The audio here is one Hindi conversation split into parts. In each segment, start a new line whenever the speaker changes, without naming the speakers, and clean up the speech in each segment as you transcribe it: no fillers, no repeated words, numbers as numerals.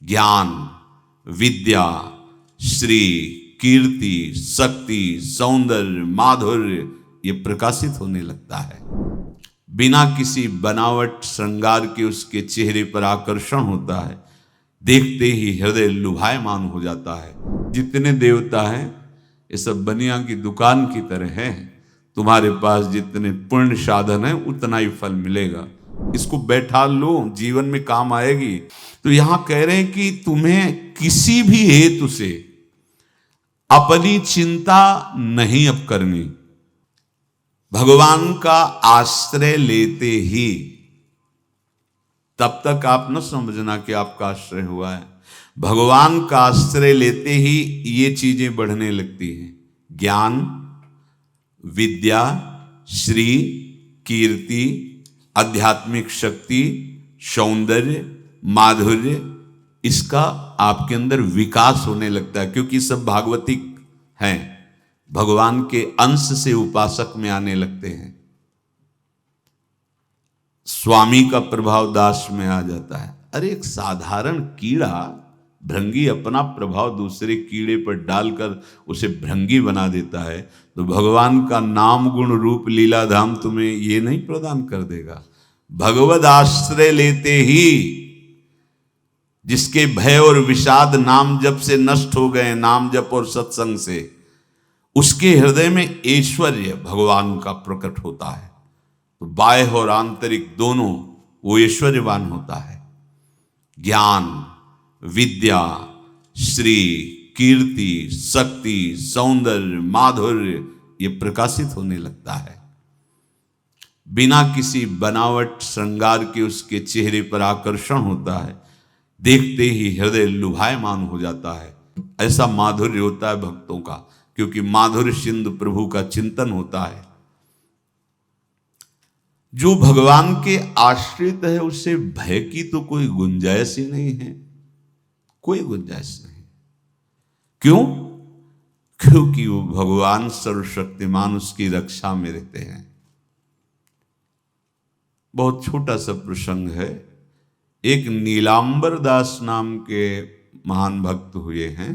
ज्ञान, विद्या, श्री, कीर्ति, शक्ति, सौंदर्य, माधुर्य ये प्रकाशित होने लगता है। बिना किसी बनावट श्रृंगार के उसके चेहरे पर आकर्षण होता है। देखते ही हृदय लुभायमान हो जाता है। जितने देवता हैं ये सब बनिया की दुकान की तरह हैं। तुम्हारे पास जितने पुण्य साधन है उतना ही फल मिलेगा। इसको बैठा लो, जीवन में काम आएगी। तो यहां कह रहे हैं कि तुम्हें किसी भी हेतु से अपनी चिंता नहीं अब करनी। भगवान का आश्रय लेते ही, तब तक आप न समझना कि आपका आश्रय हुआ है। भगवान का आश्रय लेते ही ये चीजें बढ़ने लगती हैं। ज्ञान, विद्या, श्री, कीर्ति, आध्यात्मिक शक्ति, सौंदर्य, माधुर्य, इसका आपके अंदर विकास होने लगता है। क्योंकि सब भागवतिक हैं, भगवान के अंश से उपासक में आने लगते हैं। स्वामी का प्रभाव दास में आ जाता है। अरे एक साधारण कीड़ा भृंगी अपना प्रभाव दूसरे कीड़े पर डालकर उसे भृंगी बना देता है, तो भगवान का नाम गुण रूप लीला धाम तुम्हें ये नहीं प्रदान कर देगा। भगवद आश्रय लेते ही जिसके भय और विषाद नाम जप से नष्ट हो गए, नाम जप और सत्संग से, उसके हृदय में ऐश्वर्य भगवान का प्रकट होता है। तो बाह्य और आंतरिक दोनों वो ऐश्वर्यवान होता है। ज्ञान, विद्या, श्री, कीर्ति, शक्ति, सौंदर्य, माधुर्य ये प्रकाशित होने लगता है। बिना किसी बनावट श्रृंगार के उसके चेहरे पर आकर्षण होता है। देखते ही हृदय लुभायमान हो जाता है। ऐसा माधुर्य होता है भक्तों का, क्योंकि माधुर्य सिंधु प्रभु का चिंतन होता है। जो भगवान के आश्रित है उसे भय की तो कोई गुंजाइश ही नहीं है, कोई गुंजाइश नहीं। क्यों? क्योंकि वो भगवान सर्वशक्तिमान उसकी रक्षा में रहते हैं। बहुत छोटा सा प्रसंग है। एक नीलांबर दास नाम के महान भक्त हुए हैं।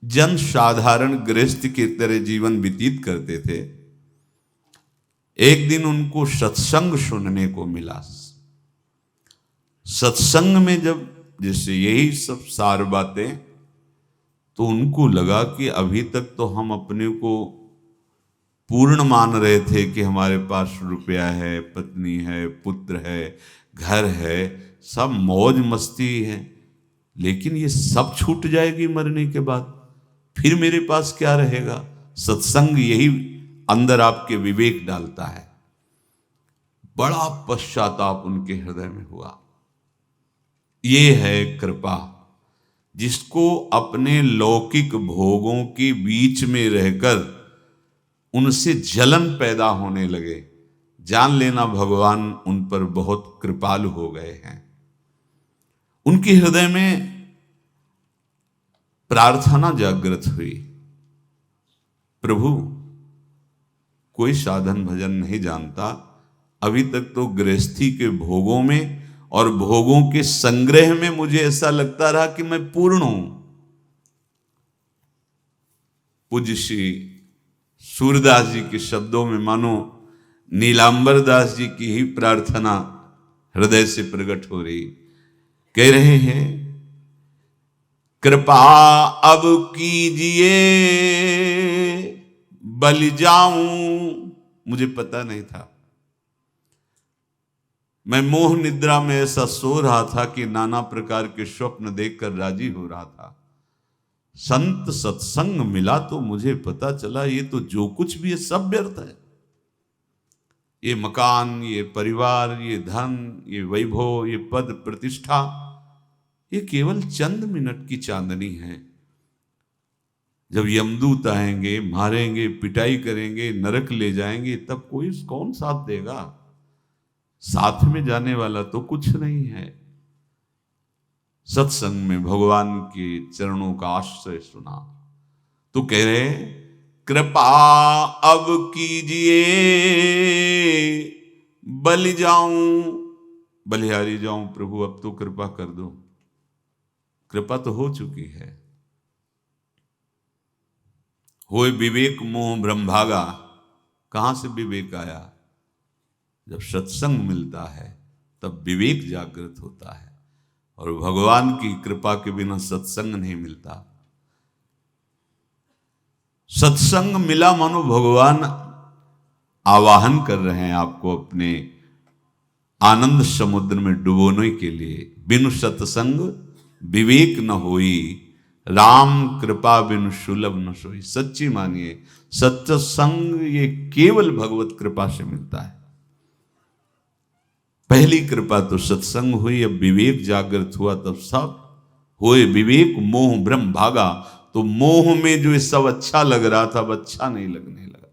जन साधारण गृहस्थ की तरह जीवन व्यतीत करते थे। एक दिन उनको सत्संग सुनने को मिला। सत्संग में जब जैसे यही सब सार बातें, तो उनको लगा कि अभी तक तो हम अपने को पूर्ण मान रहे थे कि हमारे पास रुपया है, पत्नी है, पुत्र है, घर है, सब मौज मस्ती है, लेकिन ये सब छूट जाएगी मरने के बाद, फिर मेरे पास क्या रहेगा? सत्संग यही अंदर आपके विवेक डालता है। बड़ा पश्चाताप उनके हृदय में हुआ। ये है कृपा, जिसको अपने लौकिक भोगों के बीच में रहकर उनसे जलन पैदा होने लगे, जान लेना भगवान उन पर बहुत कृपालु हो गए हैं। उनके हृदय में प्रार्थना जागृत हुई, प्रभु कोई साधन भजन नहीं जानता, अभी तक तो गृहस्थी के भोगों में और भोगों के संग्रह में मुझे ऐसा लगता रहा कि मैं पूर्ण हूं। पूज्य श्री सूरदास जी के शब्दों में मानो नीलांबर दास जी की ही प्रार्थना हृदय से प्रकट हो रही। कह रहे हैं, कृपा अब कीजिए बलि जाऊं। मुझे पता नहीं था, मैं मोह निद्रा में ऐसा सो रहा था कि नाना प्रकार के स्वप्न देखकर राजी हो रहा था। संत सत्संग मिला तो मुझे पता चला ये तो जो कुछ भी है सब व्यर्थ है। ये मकान, ये परिवार, ये धन, ये वैभव, ये पद प्रतिष्ठा, ये केवल चंद मिनट की चांदनी है। जब यमदूत आएंगे, मारेंगे, पिटाई करेंगे, नरक ले जाएंगे, तब कोई कौन साथ देगा? साथ में जाने वाला तो कुछ नहीं है। सत्संग में भगवान के चरणों का आश्रय सुना तो कह रहे, कृपा अब कीजिए बलि जाऊं। बलिहारी जाऊं प्रभु, अब तो कृपा कर दो। कृपा तो हो चुकी है। होए विवेक मोह भ्रम भागा। कहां से विवेक आया? जब सत्संग मिलता है तब विवेक जागृत होता है। और भगवान की कृपा के बिना सत्संग नहीं मिलता। सत्संग मिला मानो भगवान आवाहन कर रहे हैं आपको अपने आनंद समुद्र में डुबोने के लिए। बिनु सत्संग विवेक न होई, राम कृपा बिनु सुलभ न सोई। सच्ची मानिए, सत्संग ये केवल भगवत कृपा से मिलता है। पहली कृपा तो सत्संग हुई, अब विवेक जागृत हुआ तब सब होए विवेक मोह भ्रम भागा। तो मोह में जो ये सब अच्छा लग रहा था अब अच्छा नहीं लगने लगा,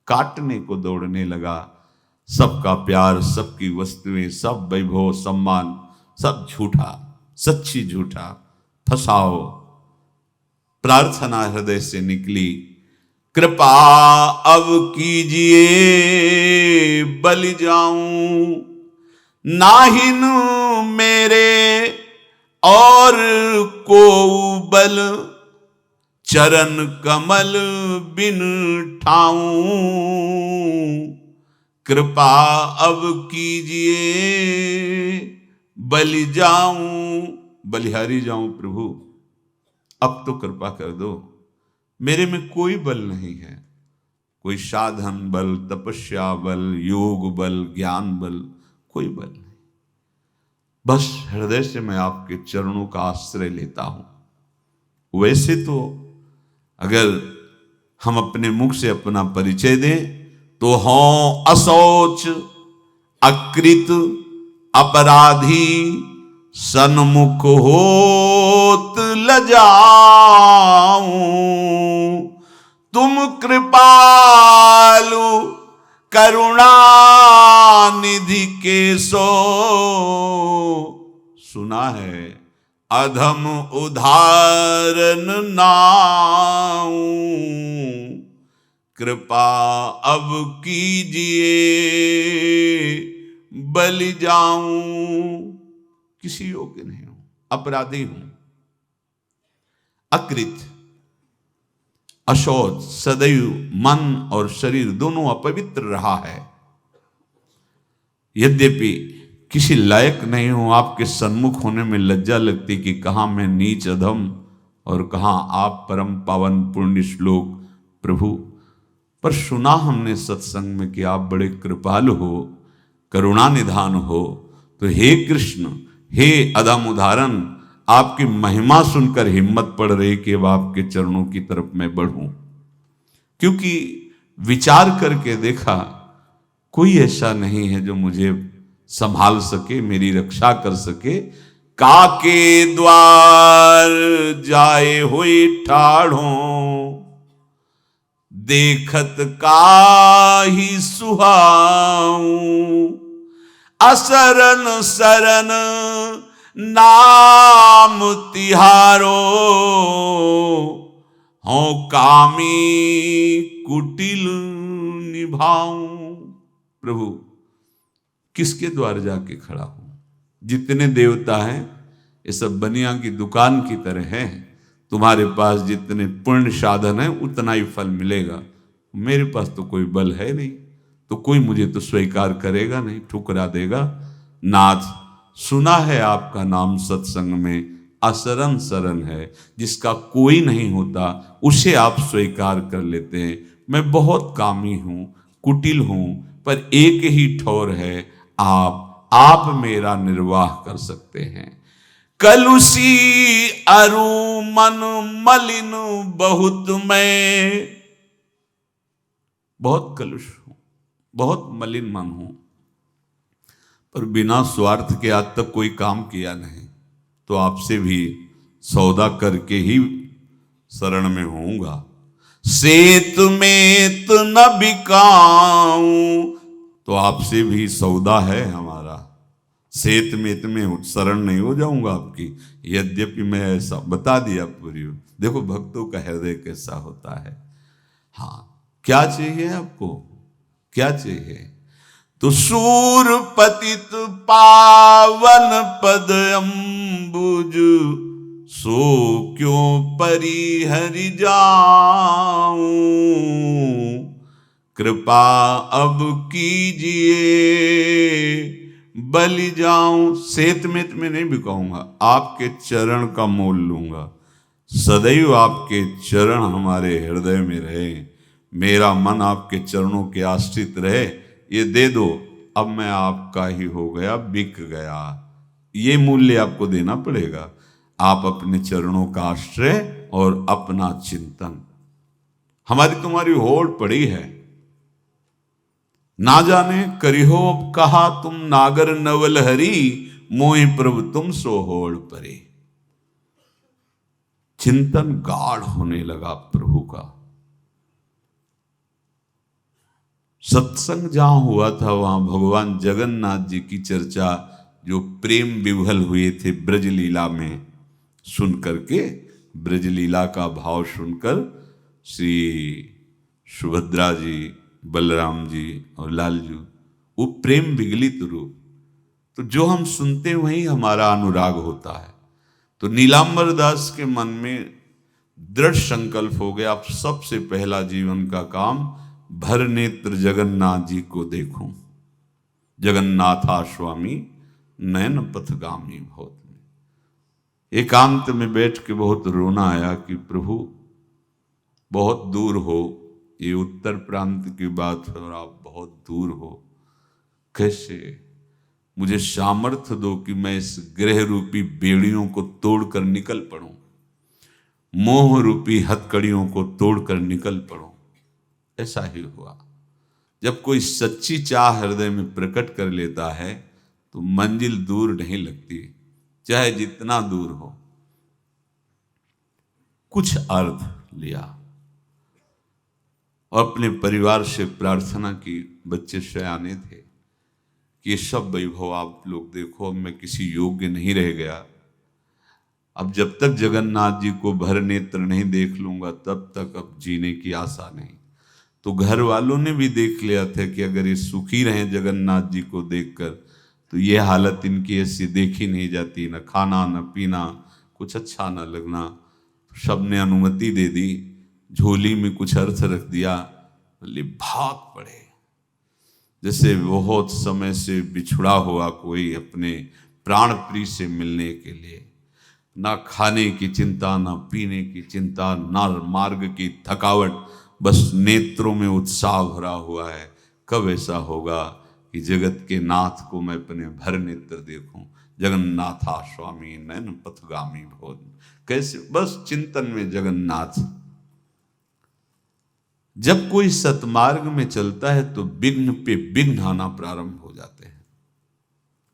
काटने को दौड़ने लगा। सबका प्यार, सबकी वस्तुएं, सब वैभव सम्मान, सब झूठा, सच्ची झूठा। फसाओ। प्रार्थना हृदय से निकली, कृपा अब कीजिए बलि जाऊं, नाहिन मेरे और को बल, चरण कमल बिन ठाऊं। कृपा अब कीजिए बलि जाऊं, बलिहारी जाऊं प्रभु, अब तो कृपा कर दो। मेरे में कोई बल नहीं है, कोई साधन बल, तपस्या बल, योग बल, ज्ञान बल, कोई बल नहीं। बस हृदय से मैं आपके चरणों का आश्रय लेता हूं। वैसे तो अगर हम अपने मुख से अपना परिचय दें तो हों असौच, अकृत, अपराधी, सन्मुख होत लजाऊं। तुम कृपालु करुणा निधि के सो, सुना है अधम उदाहरण नाऊं। कृपा अब कीजिए बलि जाऊं। किसी योग्य नहीं हूं, अपराधी हूं, अकृत, अशौच, सदैव मन और शरीर दोनों अपवित्र रहा है। यद्यपि किसी लायक नहीं हूं, आपके सन्मुख होने में लज्जा लगती कि कहां मैं नीच अधम और कहां आप परम पावन पुण्य श्लोक प्रभु। पर सुना हमने सत्संग में कि आप बड़े कृपालु हो, करुणा निधान हो। तो हे कृष्ण, हे अधम उदाहरण, आपकी महिमा सुनकर हिम्मत पड़ रही कि अब आपके चरणों की तरफ मैं बढ़ूं। क्योंकि विचार करके देखा, कोई ऐसा नहीं है जो मुझे संभाल सके, मेरी रक्षा कर सके। काके द्वार जाए हुए ठाढ़ों, देखत काहि सुहाऊं। असरन सरन नाम तिहारो, हो कामी कुटिल निभाऊं। प्रभु, किसके द्वार जाके खड़ा हूं? जितने देवता हैं ये सब बनिया की दुकान की तरह हैं। तुम्हारे पास जितने पुण्य साधन है उतना ही फल मिलेगा। मेरे पास तो कोई बल है नहीं, तो कोई मुझे तो स्वीकार करेगा नहीं, ठुकरा देगा। नाथ, सुना है आपका नाम सत्संग में असरन सरन है, जिसका कोई नहीं होता उसे आप स्वीकार कर लेते हैं। मैं बहुत कामी हूं, कुटिल हूं, पर एक ही ठौर है, आप मेरा निर्वाह कर सकते हैं। कलुषी अरु मन मलिन बहुत, मैं बहुत कलुष हूं, बहुत मलिन मन हूं, पर बिना स्वार्थ के आज तक कोई काम किया नहीं। तो आपसे भी सौदा करके ही शरण में होऊंगा। सेत में तो न बिकाऊं, तो आपसे भी सौदा है हमारा। सेत मेत में शरण नहीं हो जाऊंगा आपकी। यद्यपि मैं ऐसा बता दिया पूरी। देखो भक्तों का हृदय कैसा होता है। हाँ, क्या चाहिए आपको? क्या चाहिए? तो सूर पतित पावन पद अम्बुज, सो क्यों परिहरि जाऊं, कृपा अब कीजिए बलि जाऊं। सेतमेत में नहीं भी कहूंगा, आपके चरण का मोल लूंगा। सदैव आपके चरण हमारे हृदय में रहे, मेरा मन आपके चरणों के आश्रित रहे, ये दे दो, अब मैं आपका ही हो गया, बिक गया। ये मूल्य आपको देना पड़ेगा। आप अपने चरणों का आश्रय और अपना चिंतन। हमारी तुम्हारी होड़ पड़ी है, ना जाने करिहो अब कहा तुम नागर नवल हरी, मोहि प्रभु तुम सो होड़ परे। चिंतन गाढ़ होने लगा प्रभु का। सत्संग जहां हुआ था वहां भगवान जगन्नाथ जी की चर्चा, जो प्रेम विभल हुए थे ब्रजलीला में, सुन करके, ब्रजलीला का भाव सुनकर श्री सुभद्रा जी, बलराम जी और लालजू, वो प्रेम विगलित रूप, तो जो हम सुनते वही हमारा अनुराग होता है। तो नीलांबर दास के मन में दृढ़ संकल्प हो गया, अब सबसे पहला जीवन का काम भर नेत्र जगन्नाथ जी को देखूं। जगन्नाथा स्वामी नयन पथगामी भवत में एकांत में बैठ के बहुत रोना आया कि प्रभु बहुत दूर हो, ये उत्तर प्रांत की बात है और आप बहुत दूर हो, कैसे मुझे सामर्थ्य दो कि मैं इस ग्रह रूपी बेड़ियों को तोड़कर निकल पड़ूं, मोह रूपी हथकड़ियों को तोड़कर निकल पड़ूं। ऐसा ही हुआ। जब कोई सच्ची चाह हृदय में प्रकट कर लेता है तो मंजिल दूर नहीं लगती, चाहे जितना दूर हो। कुछ अर्थ लिया और अपने परिवार से प्रार्थना की, बच्चे सयाने थे, कि ये सब वैभव आप लोग देखो, अब मैं किसी योग्य नहीं रह गया। अब जब तक जगन्नाथ जी को भर नेत्र नहीं देख लूंगा तब तक अब जीने की आशा नहीं। तो घर वालों ने भी देख लिया था कि अगर ये सुखी रहे जगन्नाथ जी को देखकर तो ये हालत इनकी ऐसी देखी नहीं जाती, न खाना न पीना, कुछ अच्छा न लगना। तो सब ने अनुमति दे दी, झोली में कुछ अर्थ रख दिया, बोले भाग पड़े। जैसे बहुत समय से बिछुड़ा हुआ कोई अपने प्राण प्रिय से मिलने के लिए, ना खाने की चिंता, ना पीने की चिंता, ना मार्ग की थकावट, बस नेत्रों में उत्साह भरा हुआ है। कब ऐसा होगा कि जगत के नाथ को मैं अपने भर नेत्र देखूं। जगन्नाथा स्वामी नयन पथगामी भोज, कैसे बस चिंतन में जगन्नाथ। जब कोई सतमार्ग में चलता है तो विघ्न पे विघ्न आना प्रारंभ हो जाते हैं।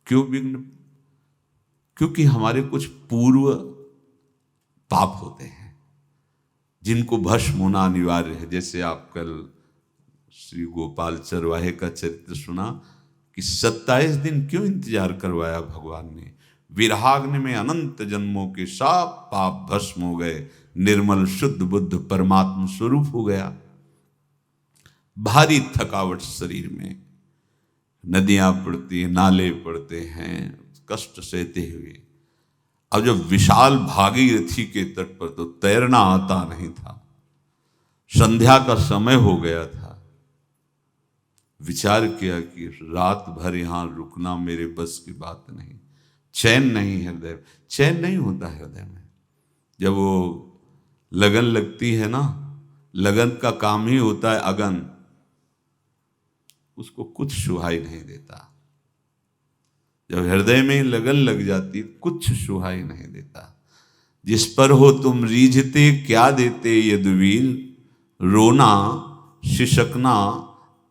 क्यों विघ्न? क्योंकि हमारे कुछ पूर्व पाप होते हैं जिनको भस्म होना अनिवार्य है। जैसे आप कल श्री गोपाल चरवाहे का चरित्र सुना कि 27 दिन क्यों इंतजार करवाया भगवान ने। विरहाग्नि में अनंत जन्मों के सब पाप भस्म हो गए, निर्मल शुद्ध बुद्ध परमात्मा स्वरूप हो गया। भारी थकावट शरीर में, नदियां पड़ती हैं, नाले पड़ते हैं, कष्ट सहते हुए। अब जब विशाल भागीरथी के तट पर तो तैरना आता नहीं था, संध्या का समय हो गया था। विचार किया कि रात भर यहां रुकना मेरे बस की बात नहीं। चैन नहीं हृदय, चैन नहीं होता हृदय में। जब वो लगन लगती है ना, लगन का काम ही होता है अगन, उसको कुछ सुहाई नहीं देता। जब हृदय में लगन लग जाती कुछ सुहाई नहीं देता। जिस पर हो तुम रीझते क्या देते यदुवीर, रोना शिशकना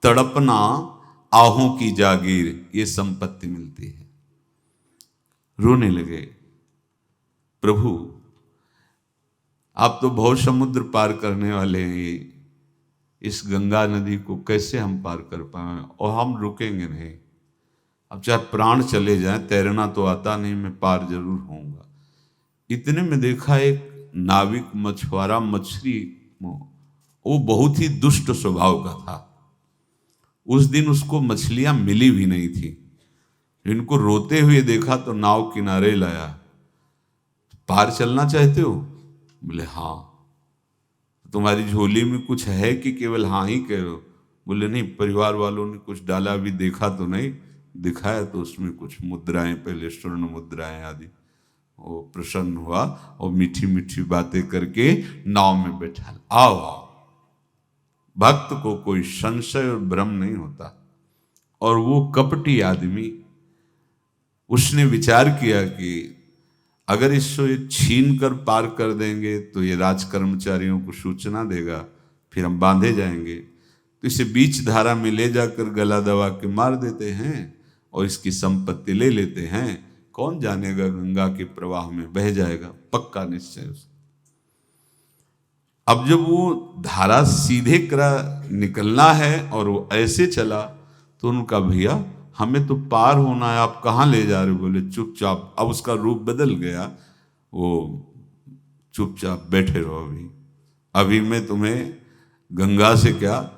तड़पना आहों की जागीर, ये संपत्ति मिलती है। रोने लगे, प्रभु आप तो बहुत समुद्र पार करने वाले हैं, इस गंगा नदी को कैसे हम पार कर पाए, और हम रुकेंगे नहीं। अब चाहे प्राण चले जाएं, तैरना तो आता नहीं, मैं पार जरूर होऊंगा। इतने में देखा एक नाविक मछुआरा मछली, वो बहुत ही दुष्ट स्वभाव का था। उस दिन उसको मछलियां मिली भी नहीं थी। इनको रोते हुए देखा तो नाव किनारे लाया। पार चलना चाहते हो? बोले हाँ। तुम्हारी झोली में कुछ है कि केवल हाँ ही कह रहे हो? बोले नहीं, परिवार वालों ने कुछ डाला, अभी देखा तो नहीं, दिखाया तो उसमें कुछ मुद्राएं, पहले स्वर्ण मुद्राएं आदि। वो प्रसन्न हुआ और मीठी मीठी बातें करके नाव में बैठा। आओ आओ। भक्त को कोई संशय और भ्रम नहीं होता। और वो कपटी आदमी, उसने विचार किया कि अगर इसको ये छीन कर पार कर देंगे तो ये राज कर्मचारियों को सूचना देगा, फिर हम बांधे जाएंगे। तो इसे बीच धारा में ले जाकर गला दबा के मार देते हैं और इसकी संपत्ति ले लेते हैं। कौन जानेगा, गंगा के प्रवाह में बह जाएगा, पक्का निश्चय उसका। अब जब वो धारा सीधे करा निकलना है और वो ऐसे चला, तो उनका भैया हमें तो पार होना है, आप कहाँ ले जा रहे हो? बोले चुपचाप। अब उसका रूप बदल गया, वो चुपचाप बैठे रहो, अभी मैं तुम्हें गंगा से क्या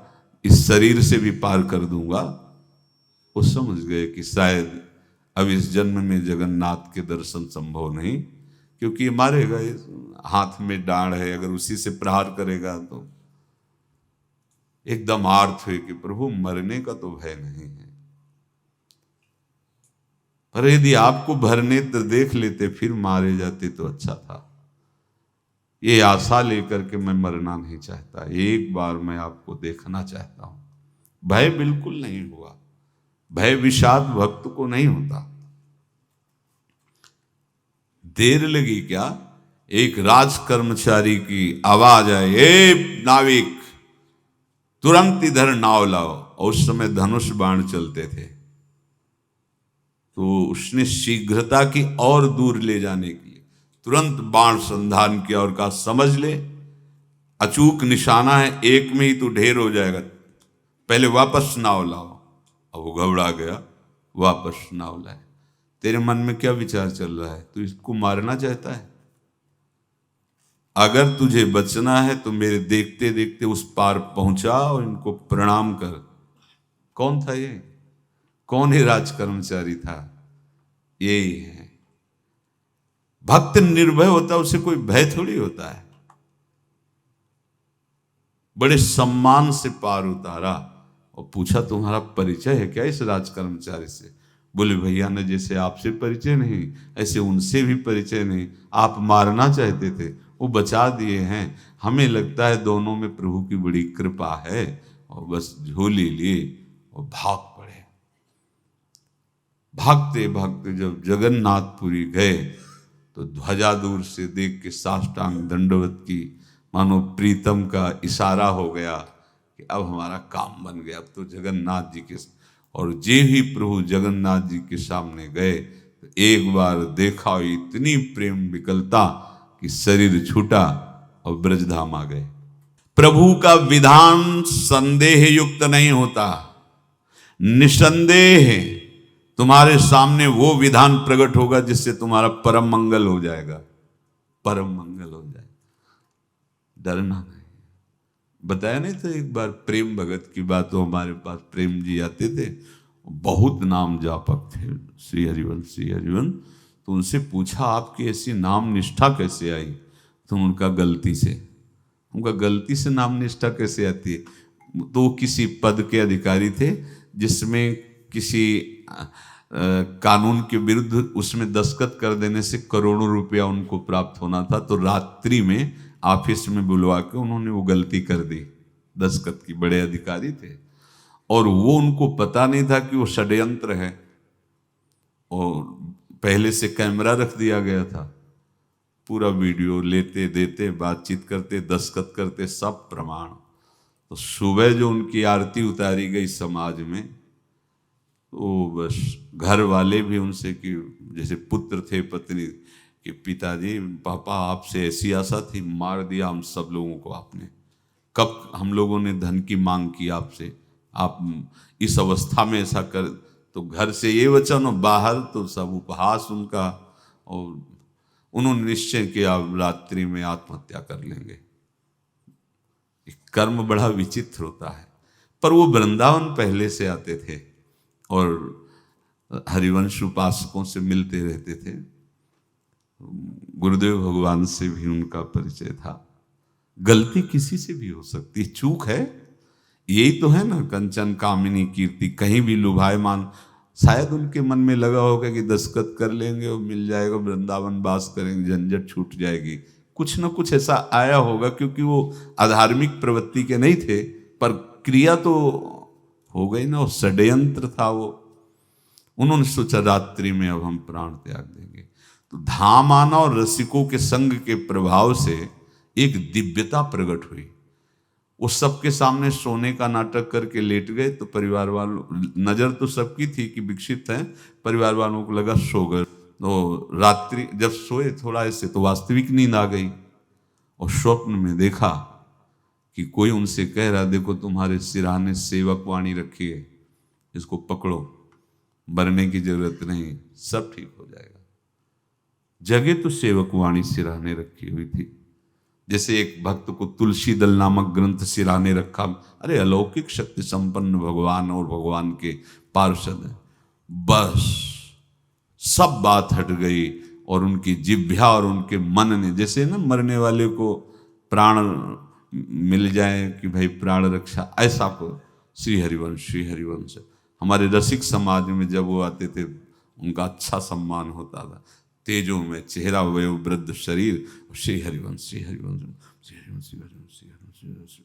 इस शरीर से भी पार कर दूंगा। वो समझ गए कि शायद अब इस जन्म में जगन्नाथ के दर्शन संभव नहीं, क्योंकि ये मारेगा, ये हाथ में डांड है, अगर उसी से प्रहार करेगा तो। एकदम आर्थ हुए कि प्रभु मरने का तो भय नहीं है, पर यदि आपको भरने तो देख लेते फिर मारे जाते तो अच्छा था। ये आशा लेकर के मैं मरना नहीं चाहता, एक बार मैं आपको देखना चाहता हूं। भय बिल्कुल नहीं हुआ। भय विषाद भक्त को नहीं होता। देर लगी क्या, एक राज कर्मचारी की आवाज आई, ए नाविक तुरंत इधर नाव लाओ। और उस समय धनुष बाण चलते थे, तो उसने शीघ्रता की और दूर ले जाने के लिए तुरंत बाण संधान किया और कहा समझ ले, अचूक निशाना है, एक में ही तो ढेर हो जाएगा, पहले वापस नाव लाओ। अब वो घबरा गया, वापस नाव लाए। तेरे मन में क्या विचार चल रहा है? तू इसको मारना चाहता है? अगर तुझे बचना है तो मेरे देखते देखते उस पार पहुंचा और इनको प्रणाम कर। कौन था ये? कौन ही राज कर्मचारी था? यही है भक्त। निर्भय होता, उसे कोई भय थोड़ी होता है। बड़े सम्मान से पार उतारा और पूछा तुम्हारा परिचय है क्या इस राज कर्मचारी से? बोले भैया ने जैसे आपसे परिचय नहीं, ऐसे उनसे भी परिचय नहीं। आप मारना चाहते थे, वो बचा दिए हैं। हमें लगता है दोनों में प्रभु की बड़ी कृपा है। और बस झोली लिए और भाग पड़े। भागते भागते जब जगन्नाथपुरी गए तो ध्वजा दूर से देख के साष्टांग दंडवत की, मानो प्रीतम का इशारा हो गया कि अब हमारा काम बन गया, अब तो जगन्नाथ जी के। और जे ही प्रभु जगन्नाथ जी के सामने गए तो एक बार देखा, इतनी प्रेम विकलता कि शरीर छूटा और ब्रजधाम आ गए। प्रभु का विधान संदेह युक्त नहीं होता। निसंदेह तुम्हारे सामने वो विधान प्रकट होगा जिससे तुम्हारा परम मंगल हो जाएगा, परम मंगल हो जाएगा। डरना नहीं। बताया नहीं था एक बार प्रेम भगत की बात, तो हमारे पास प्रेम जी आते थे, बहुत नाम जापक थे, श्री हरिवन श्री हरिवन। तो उनसे पूछा आपकी ऐसी नाम निष्ठा कैसे आई? तो उनका गलती से नाम निष्ठा कैसे आती है? तो किसी पद के अधिकारी थे जिसमें किसी कानून के विरुद्ध उसमें दस्तखत कर देने से करोड़ों रुपया उनको प्राप्त होना था। तो रात्रि में ऑफिस में बुलवा के उन्होंने वो गलती कर दी, दस्तखत की। बड़े अधिकारी थे और वो उनको पता नहीं था कि वो षड्यंत्र है। और पहले से कैमरा रख दिया गया था, पूरा वीडियो लेते देते, बातचीत करते, दस्तखत करते, सब प्रमाण। तो सुबह जो उनकी आरती उतारी गई समाज में, तो बस घर वाले भी उनसे कि जैसे पुत्र थे पत्नी कि पिताजी पापा आपसे ऐसी आशा थी, मार दिया हम सब लोगों को आपने। कब हम लोगों ने धन की मांग की आपसे, आप इस अवस्था में ऐसा कर। तो घर से ये वचन और बाहर तो सब उपहास उनका। और उन्होंने निश्चय किया रात्रि में आत्महत्या कर लेंगे। कर्म बड़ा विचित्र होता है। पर वो वृंदावन पहले से आते थे और हरिवंश उपासकों से मिलते रहते थे। गुरुदेव भगवान से भी उनका परिचय था। गलती किसी से भी हो सकती, चूक है, यही तो है ना। कंचन कामिनी कीर्ति, कहीं भी लुभायमान। शायद उनके मन में लगा होगा कि दस्तखत कर लेंगे और मिल जाएगा, वृंदावन वास करेंगे, झंझट छूट जाएगी। कुछ ना कुछ ऐसा आया होगा, क्योंकि वो अधार्मिक प्रवृत्ति के नहीं थे, पर क्रिया तो हो गई ना, वो षड्यंत्र था वो। उन्होंने सोचा रात्रि में अब हम प्राण त्याग देंगे। तो धाम आना और रसिकों के संग के प्रभाव से एक दिव्यता प्रकट हुई। वो सबके सामने सोने का नाटक करके लेट गए, तो परिवार वालों, नजर तो सबकी थी कि विकसित हैं, परिवार वालों को लगा सो गए। तो रात्रि जब सोए थोड़ा ऐसे, तो वास्तविक नींद आ गई और स्वप्न में देखा कि कोई उनसे कह रहा, देखो तुम्हारे सिरहाने सेवक वाणी रखी है, इसको पकड़ो, मरने की जरूरत नहीं, सब ठीक हो जाएगा। जगह तो सेवक वाणी सिरहाने रखी हुई थी। जैसे एक भक्त को तुलसी दल नामक ग्रंथ सिरहाने रखा, अरे अलौकिक शक्ति संपन्न भगवान और भगवान के पार्षद हैं। बस सब बात हट गई और उनकी जिह्वा और उनके मन ने, जैसे ना मरने वाले को प्राण मिल जाए कि भाई प्राण रक्षा, ऐसा को श्री हरिवंश हमारे रसिक समाज में जब वो आते थे उनका अच्छा सम्मान होता था। तेजो में चेहरा, वयो वृद्ध शरीर, श्री हरिवंश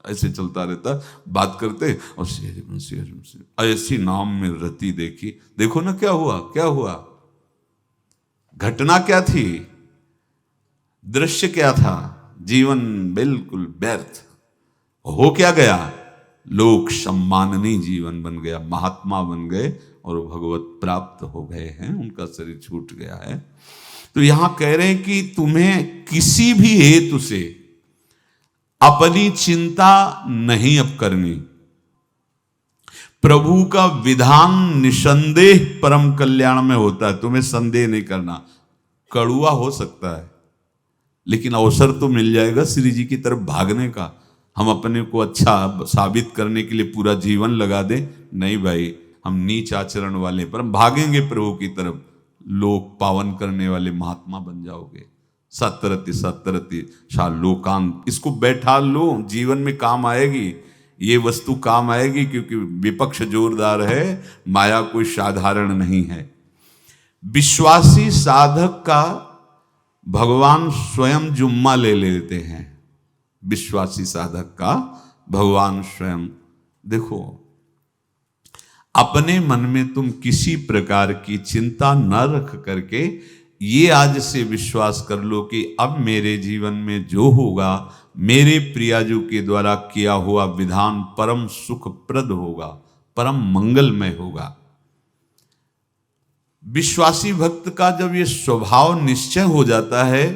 ऐसे चलता रहता, बात करते और श्री हरिवंश ऐसी नाम में रति देखी। देखो ना क्या हुआ, घटना क्या थी, दृश्य क्या था, जीवन बिल्कुल व्यर्थ हो क्या गया, लोक सम्माननीय जीवन बन गया, महात्मा बन गए और भगवत प्राप्त हो गए हैं, उनका शरीर छूट गया है। तो यहां कह रहे हैं कि तुम्हें किसी भी हेतु से अपनी चिंता नहीं अब करनी। प्रभु का विधान निसंदेह परम कल्याण में होता है, तुम्हें संदेह नहीं करना। कड़ुआ हो सकता है, लेकिन अवसर तो मिल जाएगा श्री जी की तरफ भागने का। हम अपने को अच्छा साबित करने के लिए पूरा जीवन लगा दें, नहीं भाई, हम नीच आचरण वाले, पर हम भागेंगे प्रभु की तरफ, लोक पावन करने वाले महात्मा बन जाओगे। सतरति लोकांत, इसको बैठा लो, जीवन में काम आएगी, ये वस्तु काम आएगी, क्योंकि विपक्ष जोरदार है, माया कोई साधारण नहीं है। विश्वासी साधक का भगवान स्वयं जुम्मा ले लेते हैं। विश्वासी साधक का भगवान स्वयं, देखो अपने मन में तुम किसी प्रकार की चिंता न रख करके ये आज से विश्वास कर लो कि अब मेरे जीवन में जो होगा, मेरे प्रियाजू के द्वारा किया हुआ विधान परम सुखप्रद होगा, परम मंगलमय होगा। विश्वासी भक्त का जब ये स्वभाव निश्चय हो जाता है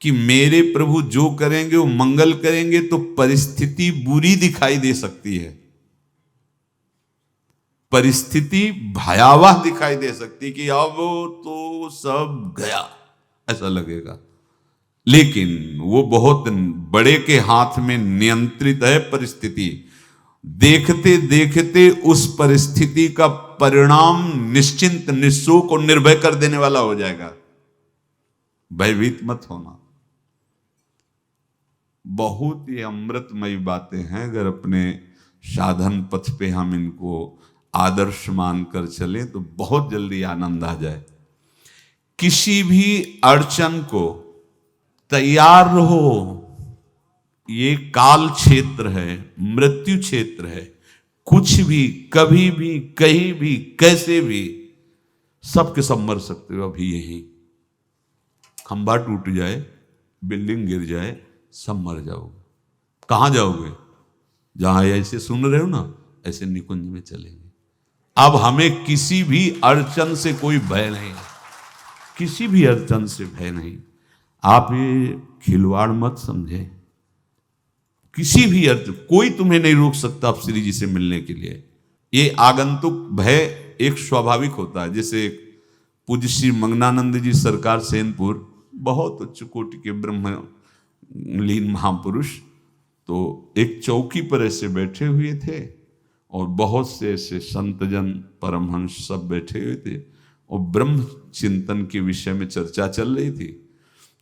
कि मेरे प्रभु जो करेंगे वो मंगल करेंगे, तो परिस्थिति बुरी दिखाई दे सकती है, परिस्थिति भयावह दिखाई दे सकती कि अब तो सब गया, ऐसा लगेगा। लेकिन वो बहुत बड़े के हाथ में नियंत्रित है परिस्थिति। देखते देखते उस परिस्थिति का परिणाम निश्चिंत, निःशोक और निर्भय कर देने वाला हो जाएगा। भयभीत मत होना। बहुत ही अमृतमयी बातें हैं, अगर अपने साधन पथ पे हम इनको आदर्श मानकर चले तो बहुत जल्दी आनंद आ जाए। किसी भी अड़चन को तैयार रहो, ये काल क्षेत्र है, मृत्यु क्षेत्र है। कुछ भी, कभी भी, कहीं भी, कैसे भी, सबके सब मर सकते हो। अभी यही खंभा टूट जाए, बिल्डिंग गिर जाए, सब मर जाओगे। कहां जाओगे? जहां ऐसे सुन रहे हो ना, ऐसे निकुंज में चलेंगे। अब हमें किसी भी अड़चन से कोई भय नहीं, किसी भी अड़चन से भय नहीं। आप ये खिलवाड़ मत समझे। किसी भी अर्थ, कोई तुम्हें नहीं रोक सकता आप श्री जी से मिलने के लिए। ये आगंतुक भय एक स्वाभाविक होता है। जैसे पूज्य श्री मंगनानंद जी सरकार सेनपुर, बहुत उच्च कोटि के ब्रह्मलीन महापुरुष, तो एक चौकी पर ऐसे बैठे हुए थे और बहुत से ऐसे संतजन परमहंस सब बैठे हुए थे और ब्रह्म चिंतन के विषय में चर्चा चल रही थी।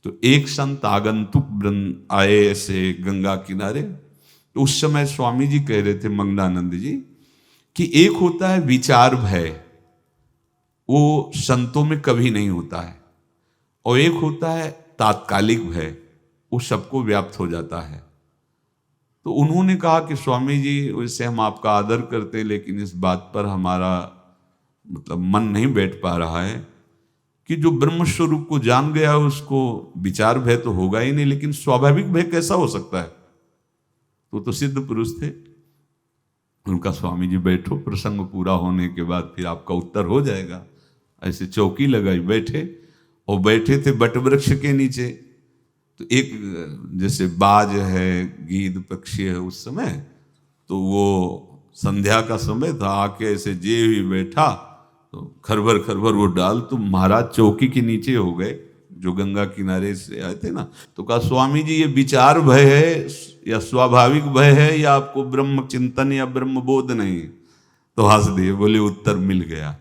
तो एक संत आगंतुक वृंद आए ऐसे गंगा किनारे। तो उस समय स्वामी जी कह रहे थे, मंगलानंद जी, कि एक होता है विचार भय, वो संतों में कभी नहीं होता है, और एक होता है तात्कालिक भय, वो सबको व्याप्त हो जाता है। तो उन्होंने कहा कि स्वामी जी, वैसे हम आपका आदर करते हैं, लेकिन इस बात पर हमारा मतलब मन नहीं बैठ पा रहा है कि जो ब्रह्म स्वरूप को जान गया उसको विचार भय तो होगा ही नहीं, लेकिन स्वाभाविक भय कैसा हो सकता है? तो सिद्ध पुरुष थे। उनका स्वामी जी बैठो, प्रसंग पूरा होने के बाद फिर आपका उत्तर हो जाएगा। ऐसे चौकी लगाई, बैठे, और बैठे थे बट वृक्ष के नीचे। तो एक जैसे बाज है, गीद पक्षी है, उस समय तो वो संध्या का समय था, आके ऐसे जे ही बैठा तो खरबर खरबर वो डाल, तो महाराज चौकी के नीचे हो गए, जो गंगा किनारे से आए थे ना। तो कहा, स्वामी जी ये विचार भय है या स्वाभाविक भय है, या आपको ब्रह्म चिंतन या ब्रह्म बोध नहीं? तो हंस दिए, बोले उत्तर मिल गया।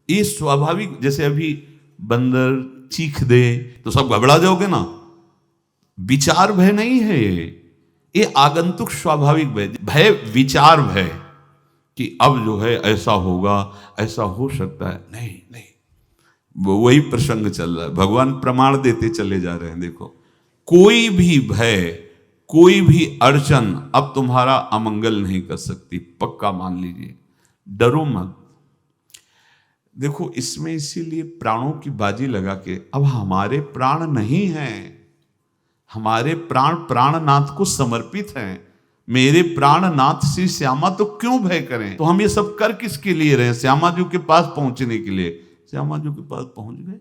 ये स्वाभाविक, जैसे अभी बंदर चीख दे तो सब घबरा जाओगे ना, विचार भय नहीं है ये आगंतुक स्वाभाविक भय। भय विचार भय कि अब जो है ऐसा होगा, ऐसा हो सकता है, नहीं नहीं, वही प्रसंग चल रहा है। भगवान प्रमाण देते चले जा रहे हैं। देखो, कोई भी भय, कोई भी अड़चन अब तुम्हारा अमंगल नहीं कर सकती, पक्का मान लीजिए, डरो मत। देखो, इसमें इसीलिए प्राणों की बाजी लगा के, अब हमारे प्राण नहीं हैं, हमारे प्राण प्राणनाथ को समर्पित हैं। मेरे प्राणनाथ श्री श्यामा, तो क्यों भय करें? तो हम ये सब कर किसके लिए रहे? श्यामा जी के पास पहुंचने के लिए। श्यामा जी के पास पहुंच गए,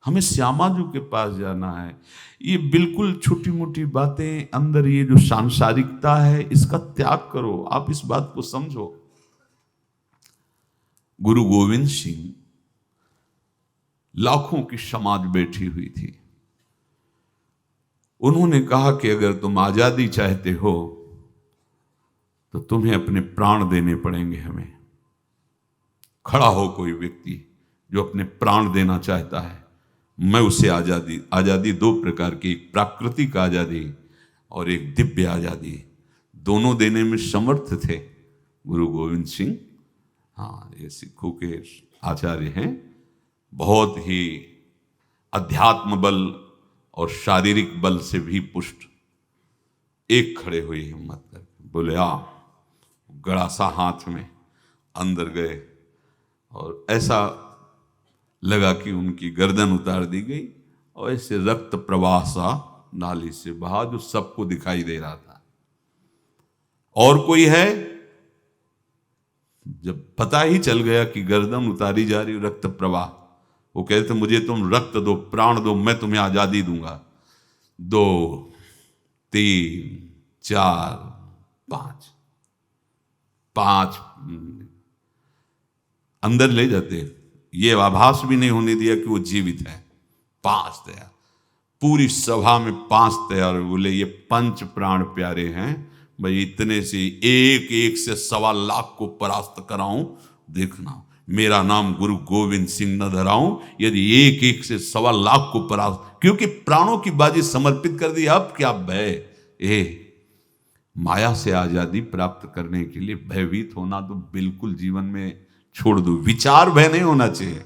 हमें श्यामा जी के पास जाना है। ये बिल्कुल छोटी मोटी बातें, अंदर ये जो सांसारिकता है, इसका त्याग करो। आप इस बात को समझो। गुरु गोविंद सिंह, लाखों की समाज बैठी हुई थी, उन्होंने कहा कि अगर तुम आजादी चाहते हो तो तुम्हें अपने प्राण देने पड़ेंगे हमें। खड़ा हो कोई व्यक्ति जो अपने प्राण देना चाहता है, मैं उसे आजादी, आजादी दो प्रकार की, एक प्राकृतिक आजादी और एक दिव्य आजादी, दोनों देने में समर्थ थे गुरु गोविंद सिंह। हाँ, ये सिखों के आचार्य हैं, बहुत ही अध्यात्म बल और शारीरिक बल से भी पुष्ट। एक खड़े हुए हिम्मत करके, बोले आ, गड़ासा हाथ में, अंदर गए, और ऐसा लगा कि उनकी गर्दन उतार दी गई और ऐसे रक्त प्रवाह सा नाली से बहा, जो सबको दिखाई दे रहा था। और कोई है? जब पता ही चल गया कि गर्दन उतारी जा रही, रक्त प्रवाह, वो कहते मुझे तुम रक्त दो, प्राण दो, मैं तुम्हें आजादी दूंगा। 2 3 4 5 अंदर ले जाते, ये आभास भी नहीं होने दिया कि वो जीवित है। 5 तैयार, पूरी सभा में 5 तैयार। बोले ये पंच प्राण प्यारे हैं भाई, इतने से एक एक से 1.25 लाख को परास्त कराऊं, देखना मेरा नाम गुरु गोविंद सिंह न धराऊं, यदि एक एक से 1.25 लाख को परास्त, क्योंकि प्राणों की बाजी समर्पित कर दी। अब क्या भय? माया से आजादी प्राप्त करने के लिए भयभीत होना तो बिल्कुल जीवन में छोड़ दो। विचार भय नहीं होना चाहिए,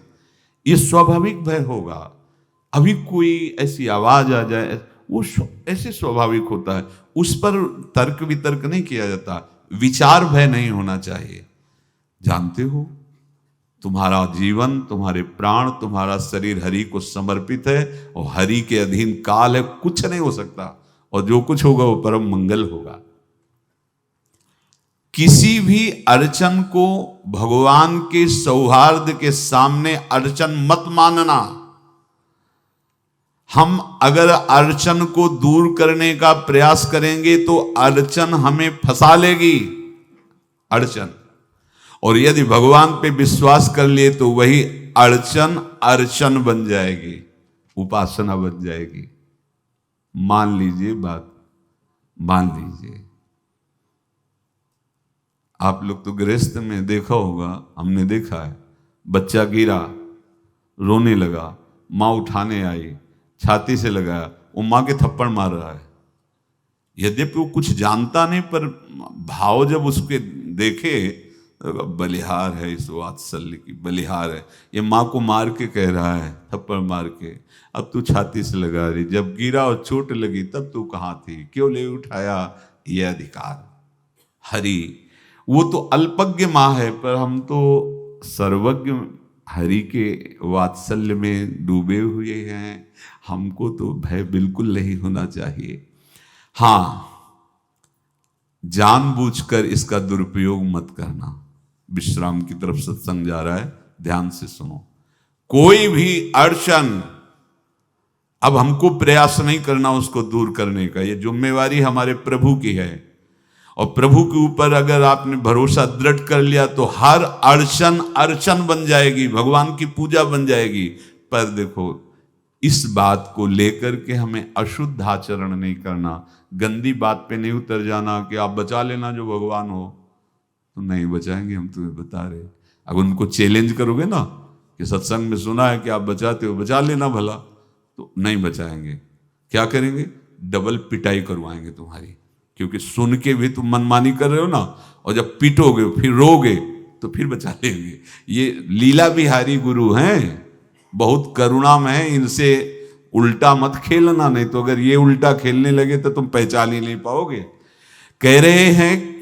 ये स्वाभाविक भय होगा। अभी कोई ऐसी आवाज आ जाए, वो ऐसे स्वाभाविक होता है, उस पर तर्क वितर्क नहीं किया जाता। विचार भय नहीं होना चाहिए। जानते हो, तुम्हारा जीवन, तुम्हारे प्राण, तुम्हारा शरीर हरि को समर्पित है, और हरि के अधीन काल है, कुछ नहीं हो सकता, और जो कुछ होगा वो परम मंगल होगा। किसी भी अड़चन को भगवान के सौहार्द के सामने अड़चन मत मानना। हम अगर अड़चन को दूर करने का प्रयास करेंगे तो अड़चन हमें फंसा लेगी, अड़चन। और यदि भगवान पे विश्वास कर लिए तो वही अड़चन अर्चन बन जाएगी, उपासना बन जाएगी। मान लीजिए बात, मान लीजिए। आप लोग तो गृहस्थ में देखा होगा, हमने देखा है, बच्चा गिरा, रोने लगा, माँ उठाने आई, छाती से लगाया, वो माँ के थप्पड़ मार रहा है। यद्यपि वो कुछ जानता नहीं, पर भाव जब उसके देखे तो बलिहार है, इस वात्सल्य की बलिहार है। ये माँ को मार के कह रहा है, थप्पड़ मार के, अब तू छाती से लगा रही, जब गिरा और चोट लगी तब तू कहाँ थी, क्यों ले उठाया ये अधिकार। हरि वो तो अल्पज्ञ माँ है, पर हम तो सर्वज्ञ हरि के वात्सल्य में डूबे हुए हैं। हमको तो भय बिल्कुल नहीं होना चाहिए। हाँ, जानबूझकर इसका दुरुपयोग मत करना। विश्राम की तरफ सत्संग जा रहा है, ध्यान से सुनो। कोई भी अड़चन, अब हमको प्रयास नहीं करना उसको दूर करने का, ये जिम्मेवारी हमारे प्रभु की है। और प्रभु के ऊपर अगर आपने भरोसा दृढ़ कर लिया तो हर अड़चन अड़चन बन जाएगी, भगवान की पूजा बन जाएगी। पर देखो, इस बात को लेकर के हमें अशुद्ध आचरण नहीं करना, गंदी बात पे नहीं उतर जाना कि आप बचा लेना जो भगवान हो। तो नहीं बचाएंगे, हम तुम्हें बता रहे। अगर उनको चैलेंज करोगे ना कि सत्संग में सुना है कि आप बचाते हो, बचा लेना भला, तो नहीं बचाएंगे। क्या करेंगे? डबल पिटाई करवाएंगे तुम्हारी, क्योंकि सुन के भी तुम मनमानी कर रहे हो ना, और जब पीटोगे फिर रोगे तो फिर बचा लेंगे। ये लीला बिहारी गुरु हैं, बहुत करुणामय है, इनसे उल्टा मत खेलना, नहीं तो अगर ये उल्टा खेलने लगे तो तुम पहचान ही नहीं पाओगे। कह रहे हैं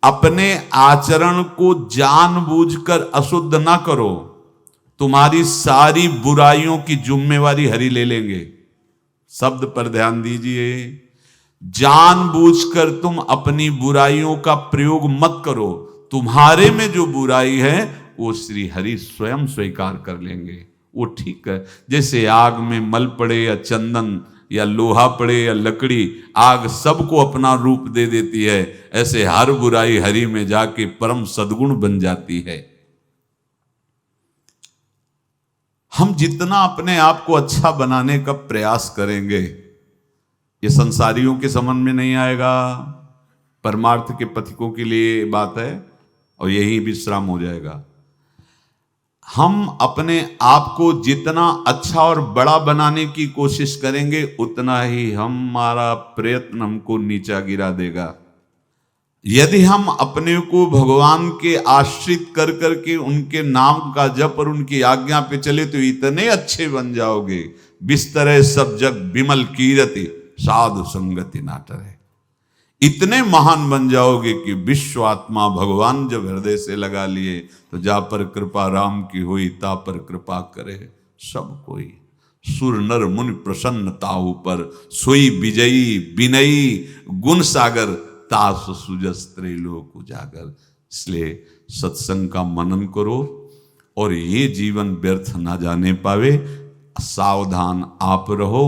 अपने आचरण को जानबूझकर अशुद्ध ना करो, तुम्हारी सारी बुराइयों की जिम्मेवारी हरि ले लेंगे। शब्द पर ध्यान दीजिए, जानबूझकर तुम अपनी बुराइयों का प्रयोग मत करो, तुम्हारे में जो बुराई है वो श्री हरि स्वयं स्वीकार कर लेंगे। वो ठीक है, जैसे आग में मल पड़े या चंदन या लोहा पड़े या लकड़ी, आग सबको अपना रूप दे देती है, ऐसे हर बुराई हरि में जाके परम सद्गुण बन जाती है। हम जितना अपने आप को अच्छा बनाने का प्रयास करेंगे, ये संसारियों के समझ में नहीं आएगा, परमार्थ के पथिकों के लिए बात है, और यही विश्राम हो जाएगा। हम अपने आप को जितना अच्छा और बड़ा बनाने की कोशिश करेंगे, उतना ही हमारा प्रयत्न हमको नीचा गिरा देगा। यदि हम अपने को भगवान के आश्रित कर करके उनके नाम का जप और उनकी आज्ञा पे चले तो इतने अच्छे बन जाओगे, बिस्तरे सब जग बिमल कीरति साधु संगति नाटर है। इतने महान बन जाओगे कि विश्व आत्मा भगवान जब हृदय से लगा लिए तो जा पर कृपा राम की हुई, ता पर कृपा करे सब कोई। सुर नर मुनि प्रसन्नता ऊपर, सोई विजयी विनयी गुण सागर, तास सुजस त्रैलोक उजागर। इसलिए सत्संग का मनन करो, और ये जीवन व्यर्थ ना जाने पावे, सावधान आप रहो,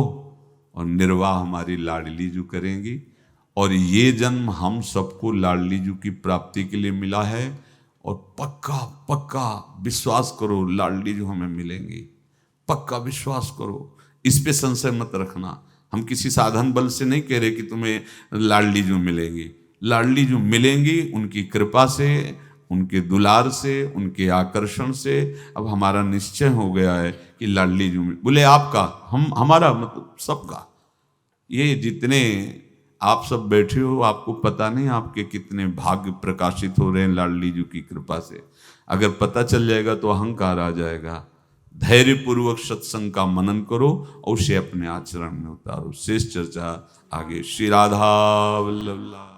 और निर्वाह हमारी लाडली जू करेंगी। और ये जन्म हम सबको लाडली जू की प्राप्ति के लिए मिला है, और पक्का पक्का विश्वास करो लाडली जू हमें मिलेंगी, पक्का विश्वास करो, इस पे संशय मत रखना। हम किसी साधन बल से नहीं कह रहे कि तुम्हें लाडली जू मिलेंगी, लाडली जू मिलेंगी उनकी कृपा से, उनके दुलार से, उनके आकर्षण से। अब हमारा निश्चय हो गया है कि लाडली जू बोले आपका, हम हमारा मतलब सबका। ये जितने आप सब बैठे हो, आपको पता नहीं आपके कितने भाग्य प्रकाशित हो रहे हैं लाडली जू की कृपा से। अगर पता चल जाएगा तो अहंकार आ जाएगा। धैर्य पूर्वक सत्संग का मनन करो और उसे अपने आचरण में उतारो। शेष चर्चा आगे। श्री राधा वल्लभ।